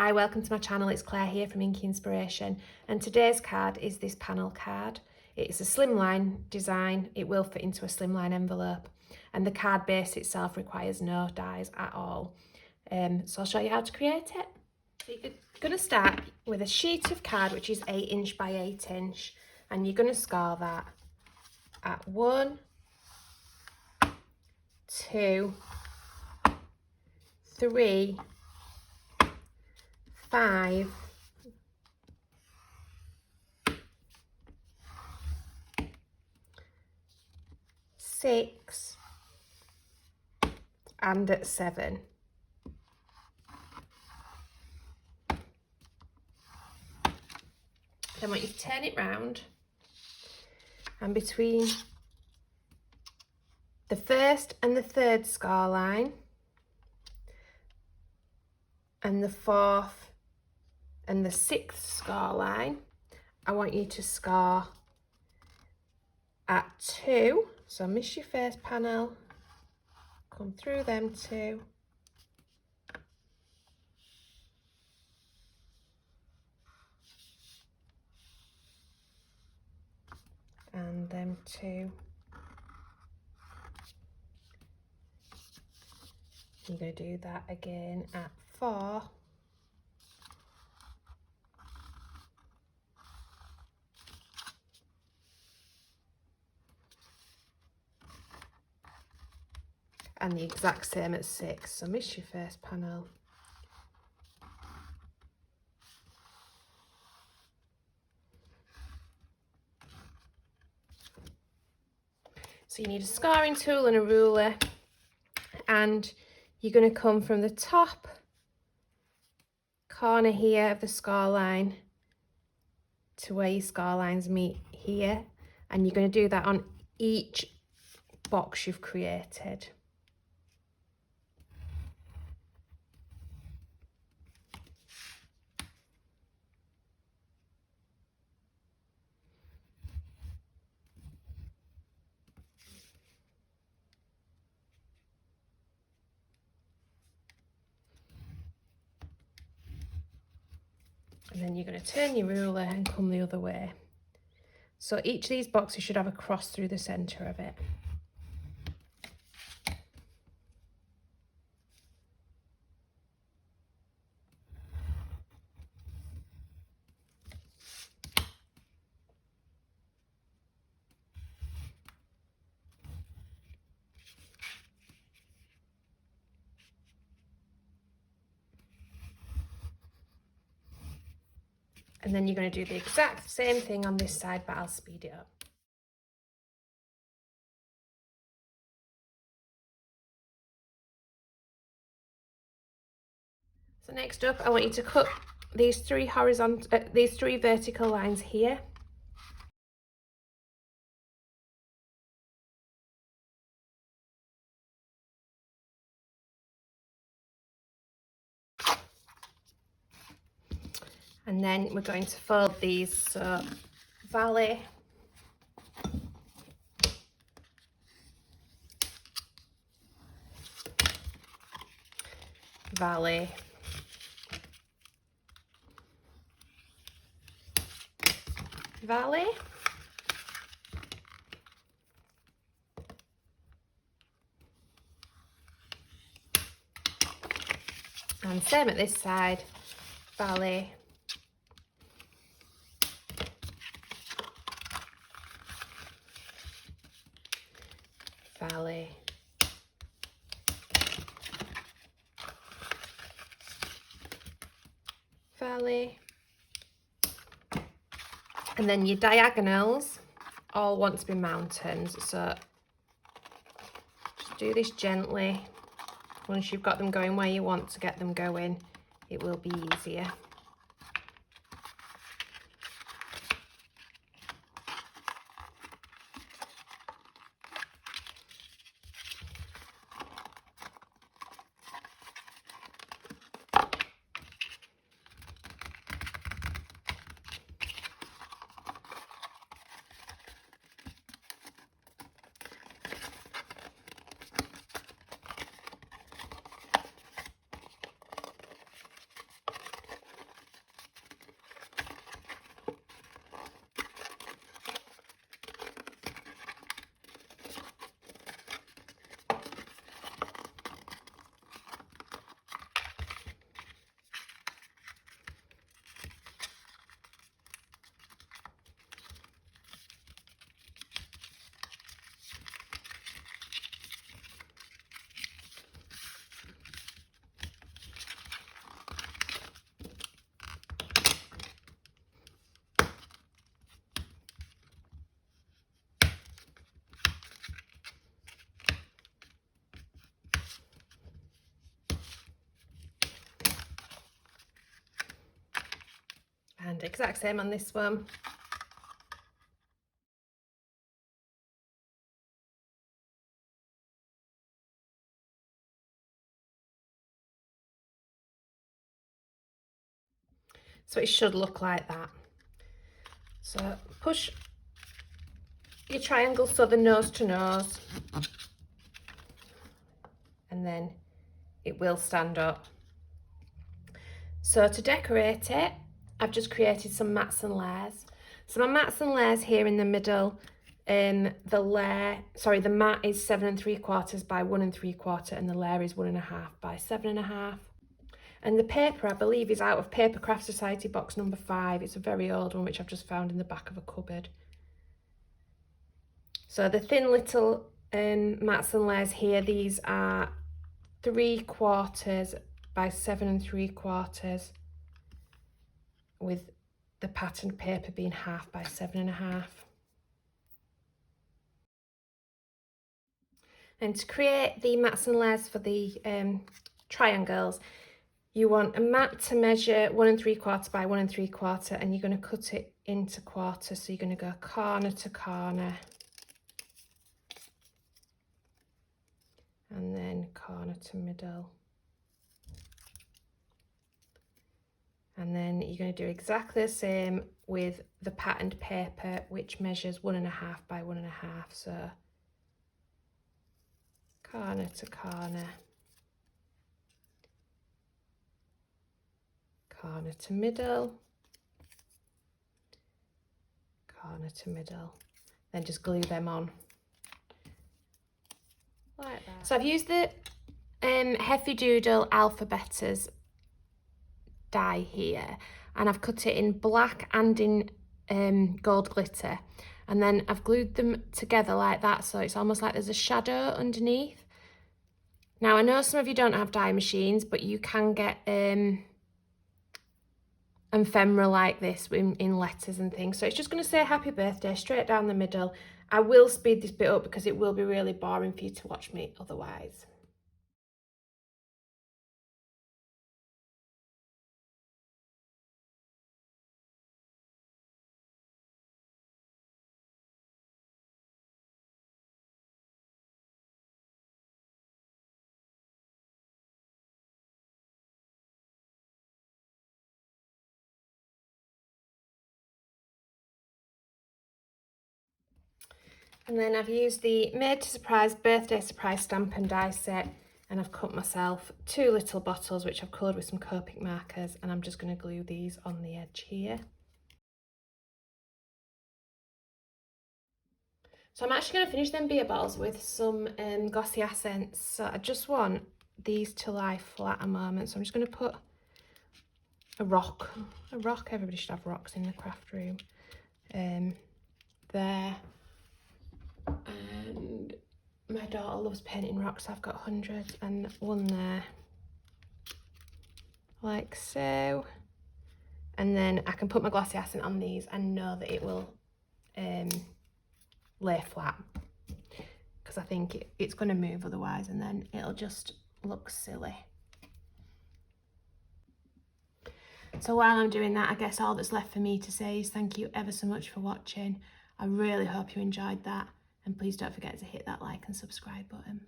Hi, welcome to my channel. It's Claire here from Inky Inspiration, and today's card is this panel card. It's a slimline design. It will fit into a slimline envelope, and the card base itself requires no dies at all. So I'll show you how to create it. So you're going to start with a sheet of card which is 8 inch by 8 inch, and you're going to score that at 1, 2, 3, 5, 6, and at 7. Then I want you to turn it round, and between the first and the third score line and the fourth and the sixth score line, I want you to score at 2. So miss your first panel, come through them 2, and them 2. You're going to do that again at 4, and the exact same at 6. So miss your first panel, so you need a scoring tool and a ruler, and you're going to come from the top corner here of the score line to where your score lines meet here, and you're going to do that on each box you've created. And then you're going to turn your ruler and come the other way. So each of these boxes should have a cross through the centre of it. And then you're going to do the exact same thing on this side, but I'll speed it up. So next up, I want you to cut these 3 vertical lines here. And then we're going to fold these, so valley, valley, valley, and same at this side, valley, valley, valley, and then your diagonals all want to be mountains, so just do this gently. Once you've got them going where you want to get them going, it will be easier. and exact same on this one. So it should look like that. So push your triangle so the nose to nose, and then it will stand up. So to decorate it, I've just created some mats and layers. So my mats and layers here in the middle, the mat is 7 3/4 by 1 3/4, and the layer is 1.5 by 7.5. And the paper, I believe, is out of Paper Craft Society box number 5. It's a very old one, which I've just found in the back of a cupboard. So the thin little mats and layers here, these are 3/4 by 7 3/4, with the patterned paper being 1/2 by 7.5. And to create the mats and layers for the triangles, you want a mat to measure 1 3/4 by 1 3/4, and you're going to cut it into quarters. So you're going to go corner to corner, and then corner to middle. And then you're going to do exactly the same with the patterned paper, which measures 1.5 by 1.5. So corner to corner, corner to middle, corner to middle. Then just glue them on like that. So I've used the Heavy Doodle Alphabetters die here, and I've cut it in black and in gold glitter, and then I've glued them together like that, so it's almost like there's a shadow underneath. Now I know some of you don't have die machines, but you can get ephemera like this in letters and things. So it's just going to say happy birthday straight down the middle. I will speed this bit up because it will be really boring for you to watch me otherwise. And then I've used the Made to Surprise Birthday Surprise stamp and die set, and I've cut myself 2 little bottles which I've coloured with some Copic markers, and I'm just going to glue these on the edge here. So I'm actually going to finish them beer bottles with some glossy accents. So I just want these to lie flat a moment, so I'm just going to put a rock, everybody should have rocks in the craft room, there. And my daughter loves painting rocks. I've got hundreds, and one there, like so. And then I can put my glossy accent on these and know that it will lay flat, because I think it's going to move otherwise, and then it'll just look silly. So while I'm doing that, I guess all that's left for me to say is thank you ever so much for watching. I really hope you enjoyed that. And please don't forget to hit that like and subscribe button.